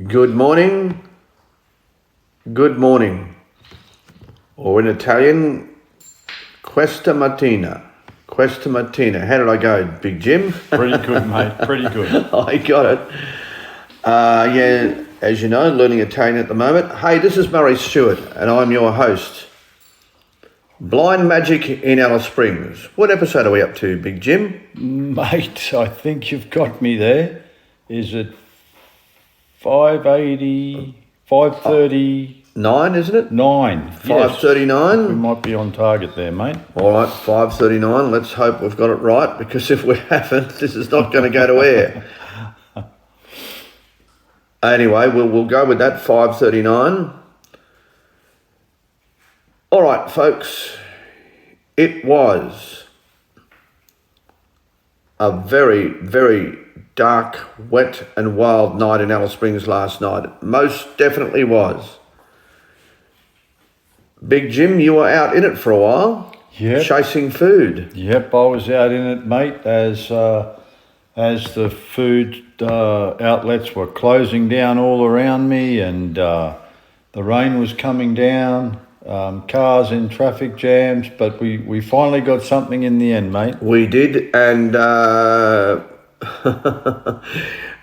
Good morning, good morning, or in Italian, questa mattina. Questa mattina. How did I go, Big Jim? Pretty good, mate. Pretty good. I got it. Yeah, as you know, learning Italian at the moment. Hey, this is Murray Stewart, and I'm your host. Blind Magic in Alice Springs. What episode are we up to, Big Jim? Mate, I think you've got me there. Is it 580, 539? 9, isn't it? 539. We 5:39. might be on target there, mate. All right, 5:39. Let's hope we've got it right, because if we haven't, this is not going to go to air. Anyway, we'll go with that, 5:39. All right, folks. It was a very, very dark, wet and wild night in Alice Springs last night. It most definitely was. Big Jim, you were out in it for a while, chasing food. Yep, I was out in it, mate, as the food outlets were closing down all around me, and the rain was coming down. Cars in traffic jams, but we finally got something in the end, mate. We did, and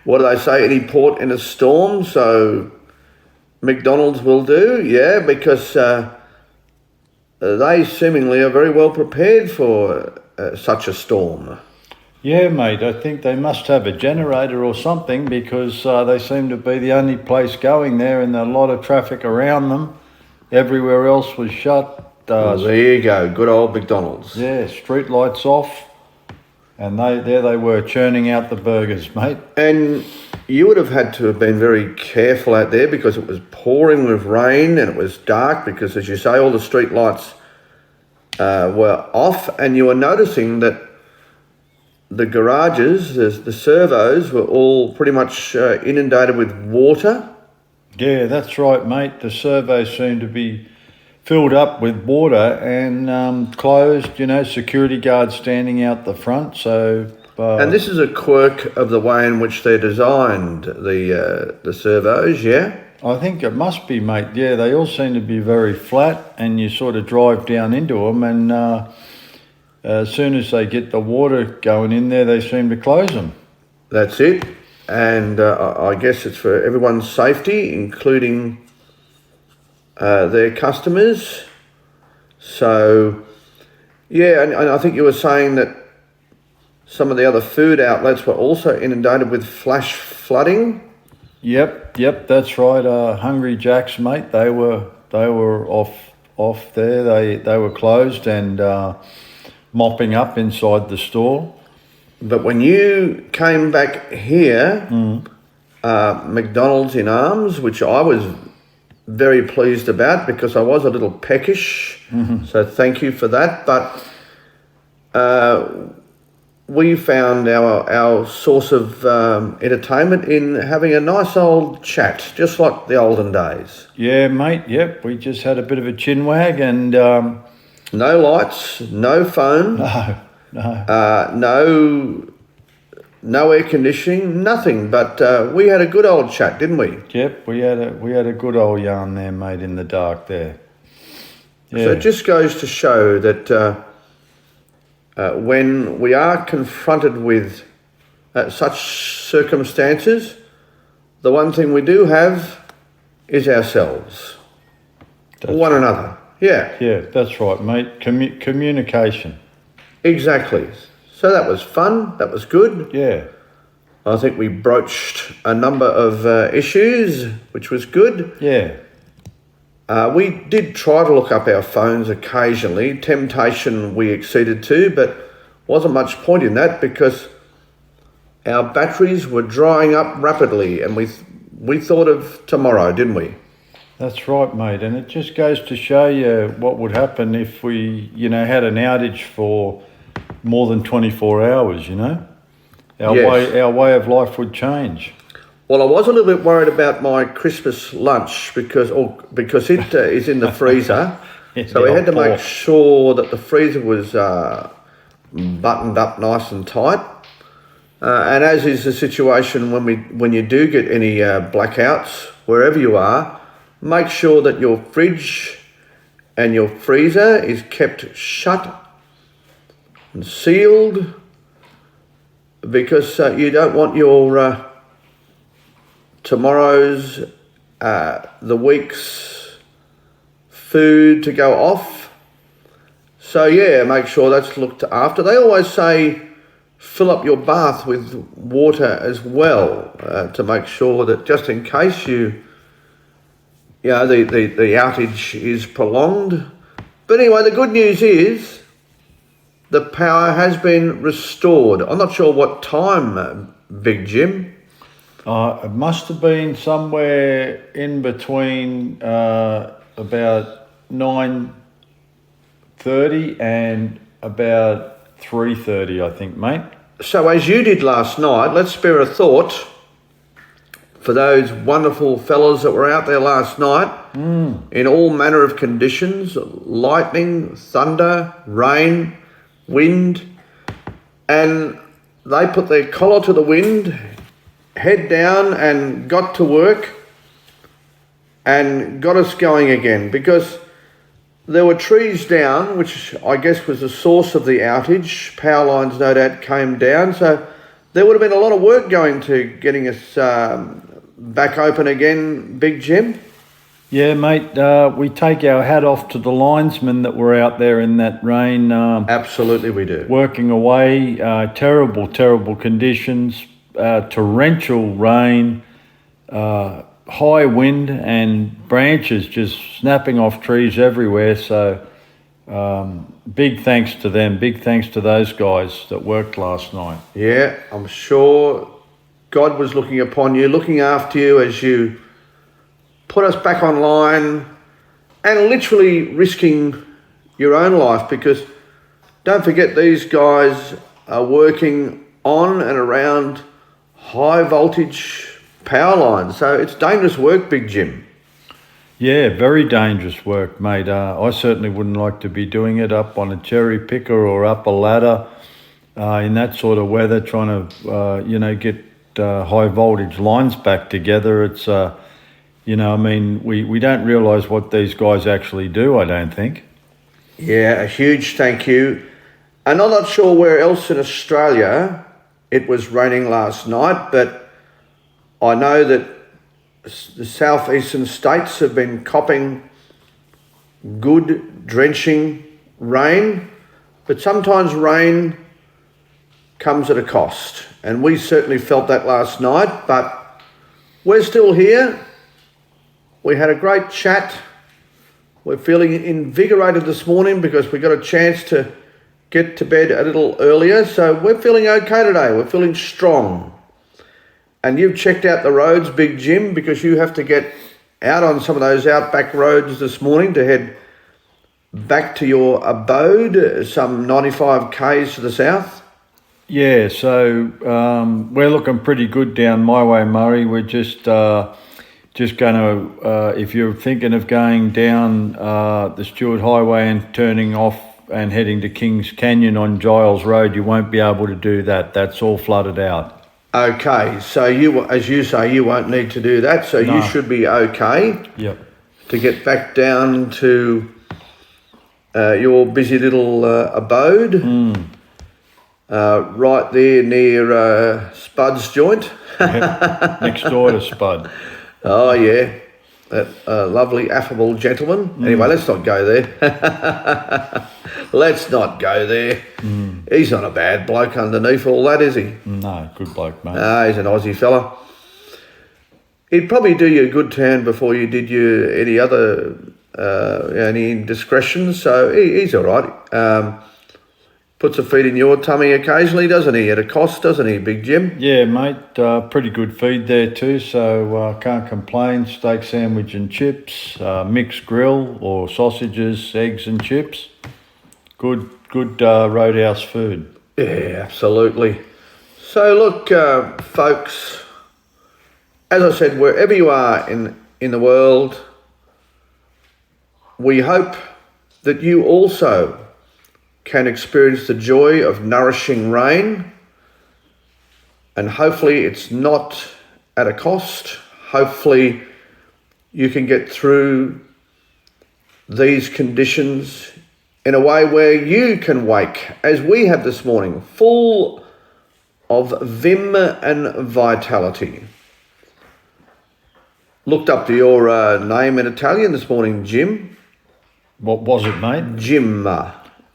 what do they say? Any port in a storm, so McDonald's will do, yeah, because they seemingly are very well prepared for such a storm. Yeah, mate, I think they must have a generator or something, because they seem to be the only place going there, and a lot of traffic around them. Everywhere else was shut. Well, there you go, good old McDonald's. Yeah, street lights off, and they were churning out the burgers, mate. And you would have had to have been very careful out there, because it was pouring with rain and it was dark, because, as you say, all the street lights were off, and you were noticing that the garages, the servos, were all pretty much inundated with water. Yeah, that's right, mate. The servos seem to be filled up with water and closed, security guards standing out the front. So, and this is a quirk of the way in which they're designed, the servos, yeah? I think it must be, mate. Yeah, they all seem to be very flat, and you sort of drive down into them, and as soon as they get the water going in there, they seem to close them. That's it. And I guess it's for everyone's safety, including their customers. So, yeah, and I think you were saying that some of the other food outlets were also inundated with flash flooding. Yep, that's right. Hungry Jack's, mate. They were off there. They were closed and mopping up inside the store. But when you came back here, McDonald's in arms, which I was very pleased about, because I was a little peckish, so thank you for that. But we found our source of entertainment in having a nice old chat, just like the olden days. Yeah, mate, yep. We just had a bit of a chinwag and... no lights, no phone. No air conditioning, nothing. But we had a good old chat, didn't we? Yep, we had a good old yarn there, mate, in the dark there. Yeah. So it just goes to show that when we are confronted with such circumstances, the one thing we do have is ourselves, one another. Yeah. Yeah, that's right, mate. Communication. Exactly. So that was fun. That was good. Yeah. I think we broached a number of issues, which was good. Yeah. We did try to look up our phones occasionally. Temptation we acceded to, but wasn't much point in that, because our batteries were drying up rapidly, and we thought of tomorrow, didn't we? That's right, mate. And it just goes to show you what would happen if we, had an outage for more than 24 hours, Our way of life would change. Well, I was a little bit worried about my Christmas lunch because it is in the freezer. So we had to make sure that the freezer was buttoned up nice and tight. And as is the situation when you do get any blackouts, wherever you are, make sure that your fridge and your freezer is kept shut and sealed, because you don't want your tomorrow's, the week's food to go off. So yeah, make sure that's looked after. They always say fill up your bath with water as well, to make sure that just in case the outage is prolonged. But anyway, the good news is the power has been restored. I'm not sure what time, Big Jim. It must have been somewhere in between about 9:30 and about 3:30, I think, mate. So as you did last night, let's spare a thought for those wonderful fellas that were out there last night in all manner of conditions, lightning, thunder, rain, wind, and they put their collar to the wind, head down, and got to work and got us going again, because there were trees down, which I guess was the source of the outage. Power lines, no doubt, came down. So there would have been a lot of work going to getting us back open again, Big Jim. Yeah, mate, we take our hat off to the linesmen that were out there in that rain. Absolutely we do. Working away, terrible conditions, torrential rain, high wind and branches just snapping off trees everywhere. So big thanks to them, big thanks to those guys that worked last night. Yeah, I'm sure God was looking upon you, looking after you as you put us back online, and literally risking your own life, because don't forget these guys are working on and around high voltage power lines. So it's dangerous work, Big Jim. Yeah, very dangerous work, mate. I certainly wouldn't like to be doing it up on a cherry picker or up a ladder in that sort of weather, trying to, get high voltage lines back together. It's, we don't realise what these guys actually do, I don't think. Yeah, a huge thank you. And I'm not sure where else in Australia it was raining last night, but I know that the southeastern states have been copping good drenching rain, but sometimes rain comes at a cost, and we certainly felt that last night, but we're still here. We had a great chat. We're feeling invigorated this morning because we got a chance to get to bed a little earlier, so we're feeling okay today. We're feeling strong. And you've checked out the roads, Big Jim, because you have to get out on some of those outback roads this morning to head back to your abode, some 95 k's to the south. Yeah, so we're looking pretty good down my way, Murray. We're just going to, if you're thinking of going down the Stewart Highway and turning off and heading to Kings Canyon on Giles Road, you won't be able to do that. That's all flooded out. Okay, so you, as you say, you won't need to do that, so you should be okay. Yep. To get back down to your busy little abode, right there near Spud's joint. Next door to Spud. Oh yeah, that lovely affable gentleman. Anyway, let's not go there. Let's not go there. He's not a bad bloke underneath all that, is he? No, good bloke, mate. He's an Aussie fella. He'd probably do you a good turn before you did you any other any indiscretions, so he's all right. Puts a feed in your tummy occasionally, doesn't he? At a cost, doesn't he, Big Jim? Yeah, mate. Pretty good feed there too, so can't complain. Steak sandwich and chips, mixed grill or sausages, eggs and chips. Good roadhouse food. Yeah, absolutely. So look, folks, as I said, wherever you are in the world, we hope that you also can experience the joy of nourishing rain and hopefully it's not at a cost. Hopefully you can get through these conditions in a way where you can wake, as we have this morning, full of vim and vitality. Looked up to your name in Italian this morning, Jim. What was it, mate? Jim.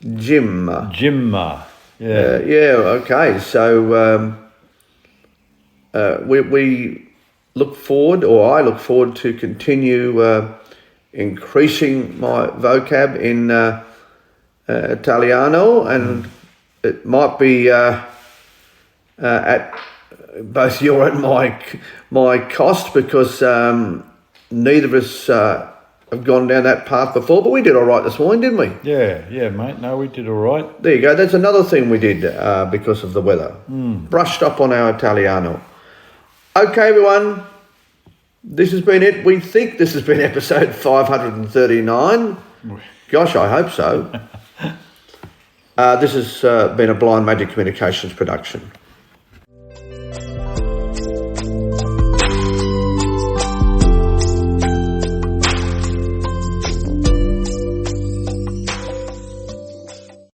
Jimma. Yeah. Okay. So we look forward, or I look forward to continue increasing my vocab in Italiano, and it might be at both your and my cost, because neither of us have gone down that path before, but we did all right this morning, didn't we? Yeah, mate. No, we did all right. There you go. That's another thing we did because of the weather. Brushed up on our Italiano. Okay, everyone. This has been it. We think this has been episode 539. Gosh, I hope so. This has been a Blind Magic Communications production.